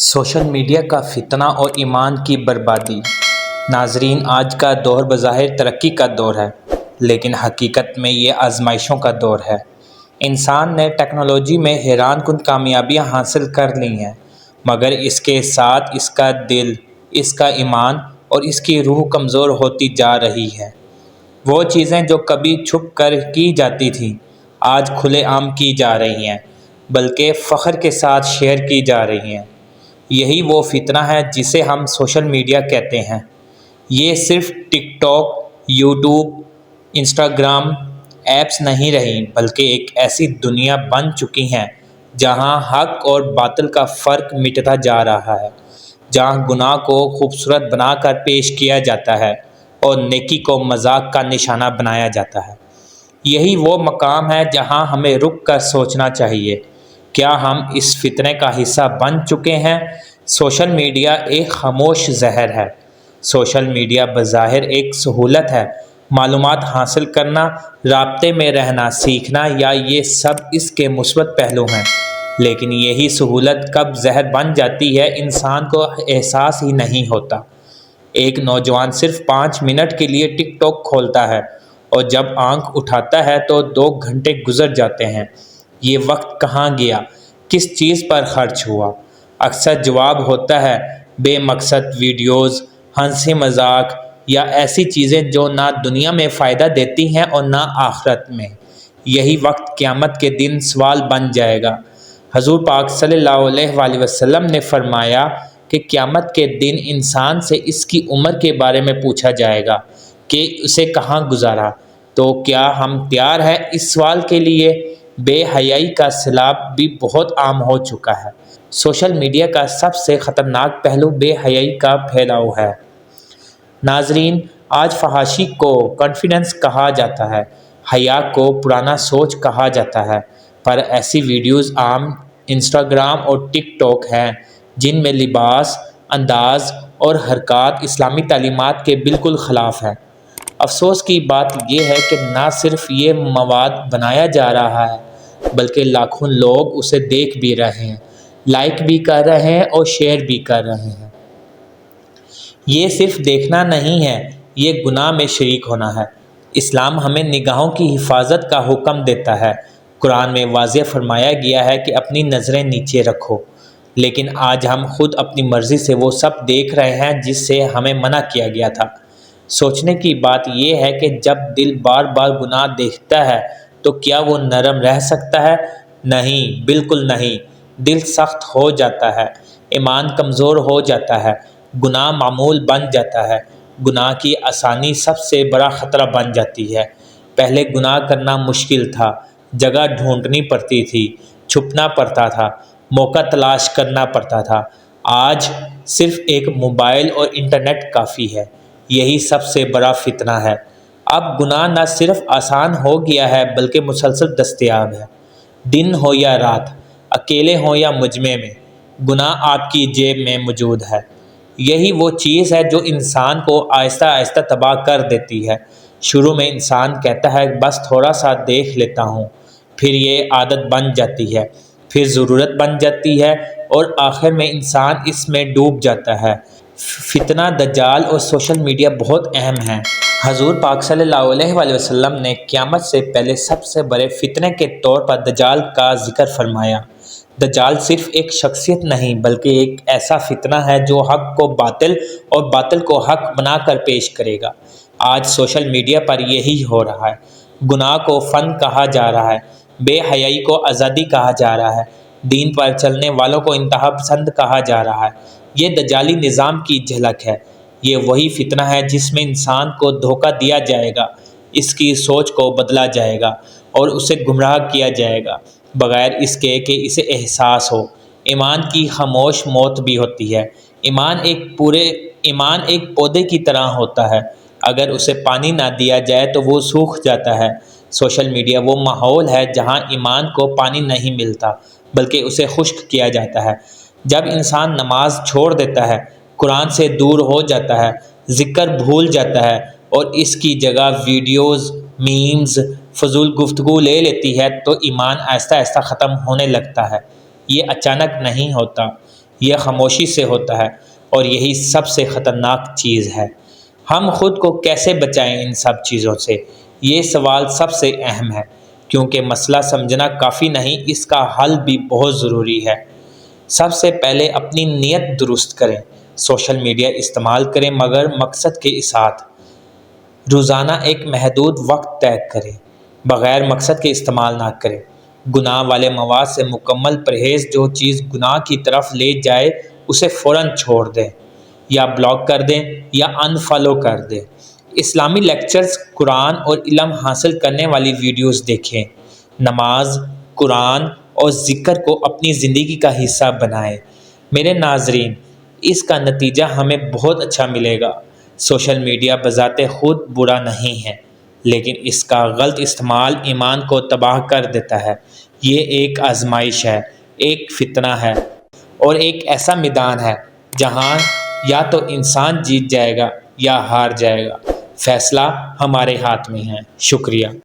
Social media کا فتنہ اور ایمان کی بربادی۔ ناظرین، آج کا دور بظاہر ترقی کا دور ہے، لیکن حقیقت میں یہ آزمائشوں کا دور ہے۔ انسان نے ٹیکنالوجی میں حیران کن کامیابیاں حاصل کر لی ہیں، مگر اس کے ساتھ اس کا دل، اس کا ایمان اور اس کی روح کمزور ہوتی جا رہی ہے۔ وہ چیزیں جو کبھی چھپ کر کی جاتی تھیں، آج کھلے عام کی جا رہی ہیں، بلکہ فخر کے ساتھ شیئر کی جا رہی ہیں۔ یہی وہ فتنہ ہے جسے ہم سوشل میڈیا کہتے ہیں۔ یہ صرف ٹک ٹاک، یوٹیوب، انسٹاگرام ایپس نہیں رہیں، بلکہ ایک ایسی دنیا بن چکی ہیں جہاں حق اور باطل کا فرق مٹتا جا رہا ہے، جہاں گناہ کو خوبصورت بنا کر پیش کیا جاتا ہے اور نیکی کو مذاق کا نشانہ بنایا جاتا ہے۔ یہی وہ مقام ہے جہاں ہمیں رک کر سوچنا چاہیے، کیا ہم اس فتنے کا حصہ بن چکے ہیں؟ سوشل میڈیا ایک خاموش زہر ہے۔ سوشل میڈیا بظاہر ایک سہولت ہے، معلومات حاصل کرنا، رابطے میں رہنا سیکھنا، یا یہ سب اس کے مثبت پہلو ہیں، لیکن یہی سہولت کب زہر بن جاتی ہے، انسان کو احساس ہی نہیں ہوتا۔ ایک نوجوان صرف 5 منٹ کے لیے ٹک ٹاک کھولتا ہے، اور جب آنکھ اٹھاتا ہے تو 2 گھنٹے گزر جاتے ہیں۔ یہ وقت کہاں گیا؟ کس چیز پر خرچ ہوا؟ اکثر جواب ہوتا ہے بے مقصد ویڈیوز، ہنسی مذاق، یا ایسی چیزیں جو نہ دنیا میں فائدہ دیتی ہیں اور نہ آخرت میں۔ یہی وقت قیامت کے دن سوال بن جائے گا۔ حضور پاک صلی اللہ علیہ وآلہ وسلم نے فرمایا کہ قیامت کے دن انسان سے اس کی عمر کے بارے میں پوچھا جائے گا کہ اسے کہاں گزارا۔ تو کیا ہم تیار ہیں اس سوال کے لیے؟ بے حیائی کا سیلاب بھی بہت عام ہو چکا ہے۔ سوشل میڈیا کا سب سے خطرناک پہلو بے حیائی کا پھیلاؤ ہے۔ ناظرین، آج فحاشی کو کانفیڈنس کہا جاتا ہے، حیا کو پرانا سوچ کہا جاتا ہے، پر ایسی ویڈیوز عام انسٹاگرام اور ٹک ٹاک ہیں جن میں لباس، انداز اور حرکات اسلامی تعلیمات کے بالکل خلاف ہیں۔ افسوس کی بات یہ ہے کہ نہ صرف یہ مواد بنایا جا رہا ہے، بلکہ لاکھوں لوگ اسے دیکھ بھی رہے ہیں، لائک بھی کر رہے ہیں اور شیئر بھی کر رہے ہیں۔ یہ صرف دیکھنا نہیں ہے، یہ گناہ میں شریک ہونا ہے۔ اسلام ہمیں نگاہوں کی حفاظت کا حکم دیتا ہے۔ قرآن میں واضح فرمایا گیا ہے کہ اپنی نظریں نیچے رکھو، لیکن آج ہم خود اپنی مرضی سے وہ سب دیکھ رہے ہیں جس سے ہمیں منع کیا گیا تھا۔ سوچنے کی بات یہ ہے کہ جب دل بار بار گناہ دیکھتا ہے تو کیا وہ نرم رہ سکتا ہے؟ نہیں، بالکل نہیں۔ دل سخت ہو جاتا ہے، ایمان کمزور ہو جاتا ہے، گناہ معمول بن جاتا ہے، گناہ کی آسانی سب سے بڑا خطرہ بن جاتی ہے۔ پہلے گناہ کرنا مشکل تھا، جگہ ڈھونڈنی پڑتی تھی، چھپنا پڑتا تھا، موقع تلاش کرنا پڑتا تھا۔ آج صرف ایک موبائل اور انٹرنیٹ کافی ہے۔ یہی سب سے بڑا فتنہ ہے۔ اب گناہ نہ صرف آسان ہو گیا ہے بلکہ مسلسل دستیاب ہے۔ دن ہو یا رات، اکیلے ہوں یا مجمع میں، گناہ آپ کی جیب میں موجود ہے۔ یہی وہ چیز ہے جو انسان کو آہستہ آہستہ تباہ کر دیتی ہے۔ شروع میں انسان کہتا ہے بس تھوڑا سا دیکھ لیتا ہوں، پھر یہ عادت بن جاتی ہے، پھر ضرورت بن جاتی ہے، اور آخر میں انسان اس میں ڈوب جاتا ہے۔ فتنہ دجال اور سوشل میڈیا بہت اہم ہیں۔ حضور پاک صلی اللہ علیہ وآلہ وسلم نے قیامت سے پہلے سب سے بڑے فتنے کے طور پر دجال کا ذکر فرمایا۔ دجال صرف ایک شخصیت نہیں بلکہ ایک ایسا فتنہ ہے جو حق کو باطل اور باطل کو حق بنا کر پیش کرے گا۔ آج سوشل میڈیا پر یہی ہو رہا ہے۔ گناہ کو فن کہا جا رہا ہے، بے حیائی کو آزادی کہا جا رہا ہے، دین پر چلنے والوں کو انتہا پسند کہا جا رہا ہے۔ یہ دجالی نظام کی جھلک ہے۔ یہ وہی فتنہ ہے جس میں انسان کو دھوکہ دیا جائے گا، اس کی سوچ کو بدلا جائے گا اور اسے گمراہ کیا جائے گا، بغیر اس کے کہ اسے احساس ہو۔ ایمان کی خاموش موت بھی ہوتی ہے۔ ایمان ایک پودے کی طرح ہوتا ہے، اگر اسے پانی نہ دیا جائے تو وہ سوکھ جاتا ہے۔ سوشل میڈیا وہ ماحول ہے جہاں ایمان کو پانی نہیں ملتا بلکہ اسے خشک کیا جاتا ہے۔ جب انسان نماز چھوڑ دیتا ہے، قرآن سے دور ہو جاتا ہے، ذکر بھول جاتا ہے اور اس کی جگہ ویڈیوز، میمز، فضول گفتگو لے لیتی ہے، تو ایمان آہستہ آہستہ ختم ہونے لگتا ہے۔ یہ اچانک نہیں ہوتا، یہ خاموشی سے ہوتا ہے، اور یہی سب سے خطرناک چیز ہے۔ ہم خود کو کیسے بچائیں ان سب چیزوں سے؟ یہ سوال سب سے اہم ہے، کیونکہ مسئلہ سمجھنا کافی نہیں، اس کا حل بھی بہت ضروری ہے۔ سب سے پہلے اپنی نیت درست کریں۔ سوشل میڈیا استعمال کریں مگر مقصد کے ساتھ۔ روزانہ ایک محدود وقت طے کریں۔ بغیر مقصد کے استعمال نہ کریں۔ گناہ والے مواد سے مکمل پرہیز۔ جو چیز گناہ کی طرف لے جائے اسے فوراً چھوڑ دیں، یا بلاک کر دیں یا ان فالو کر دیں۔ اسلامی لیکچرز، قرآن اور علم حاصل کرنے والی ویڈیوز دیکھیں۔ نماز، قرآن اور ذکر کو اپنی زندگی کا حصہ بنائیں۔ میرے ناظرین، اس کا نتیجہ ہمیں بہت اچھا ملے گا۔ سوشل میڈیا بذات خود برا نہیں ہے، لیکن اس کا غلط استعمال ایمان کو تباہ کر دیتا ہے۔ یہ ایک آزمائش ہے، ایک فتنہ ہے، اور ایک ایسا میدان ہے جہاں یا تو انسان جیت جائے گا یا ہار جائے گا۔ فیصلہ ہمارے ہاتھ میں ہے۔ شکریہ۔